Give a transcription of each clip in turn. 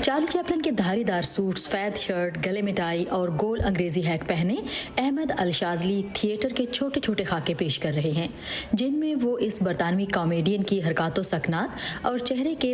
Charlie Chaplin के धारीदार suit, सफेद शर्ट, गले में टाई और गोल अंग्रेजी हैट पहने अहमद अल शाज़ली थिएटर के छोटे छोटे खाके पेश कर रहे हैं, जिनमें वो इस बरतानवी कॉमेडियन की हरकतों सकनात और चेहरे के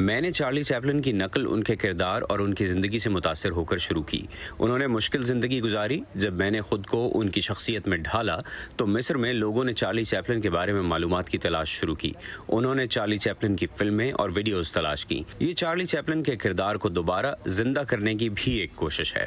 मैंने चार्ली चैपलिन की नकल उनके किरदार और उनकी ज़िंदगी से मुतासिर होकर शुरू की। उन्होंने मुश्किल ज़िंदगी गुजारी। जब मैंने ख़ुद को उनकी शख्सियत में ढाला तो मिस्र में लोगों ने चार्ली चैपलिन के बारे में मालूमात की तलाश शुरू की। उन्होंने चार्ली चैपलिन की फ़िल्में और वीडियोज़ तलाश की। ये चार्ली चैपलिन के किरदार को दोबारा ज़िंदा करने की भी एक कोशिश है।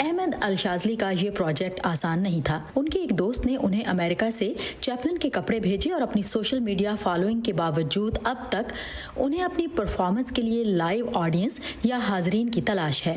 अहमद अल शाज़ली का ये प्रोजेक्ट आसान नहीं था। उनके एक दोस्त ने उन्हें अमेरिका से चैपलिन के कपड़े भेजे और अपनी सोशल मीडिया फॉलोइंग के बावजूद अब तक उन्हें अपनी परफॉर्मेंस के लिए लाइव ऑडियंस या हाजरीन की तलाश है।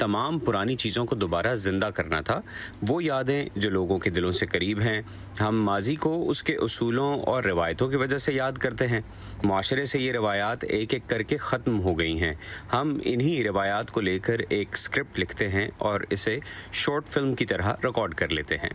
तमाम पुरानी चीज़ों को दोबारा ज़िंदा करना था। वो यादें जो लोगों के दिलों से करीब हैं। हम माजी को उसके उसूलों और रवायतों की वजह से याद करते हैं। माशरे से ये रवायात एक एक करके ख़त्म हो गई हैं। हम इन्हीं रवायात को लेकर एक स्क्रिप्ट लिखते हैं और इसे शॉर्ट फिल्म की तरह रिकॉर्ड कर लेते हैं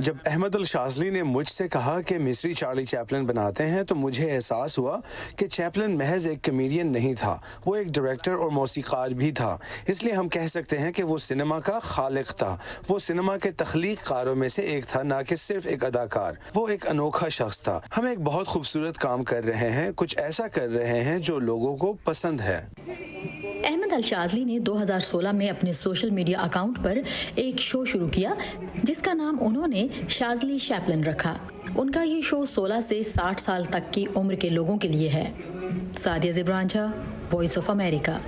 जब अहमद अल शाज़ली ने मुझसे कहा कि मिस्री चार्ली चैपलिन बनाते हैं तो मुझे एहसास हुआ कि चैपलिन महज एक कॉमेडियन नहीं था, वो एक डायरेक्टर और मौसीकार भी था। इसलिए हम कह सकते हैं कि वो सिनेमा का खालिक था। वो सिनेमा के तख्लीक कारों में से एक था, ना कि सिर्फ एक अदाकार। वो एक अनोखा शख्स था। हम एक बहुत खूबसूरत काम कर रहे हैं, कुछ ऐसा कर रहे हैं जो लोगों को पसंद है। अहमद अल शाज़ली ने 2016 में अपने सोशल मीडिया अकाउंट पर एक शो शुरू किया जिसका नाम उन्होंने शाज़ली चैपलिन रखा। उनका ये शो 16 से 60 साल तक की उम्र के लोगों के लिए है। सादिया ज़िब्रांचा, वॉइस ऑफ अमेरिका।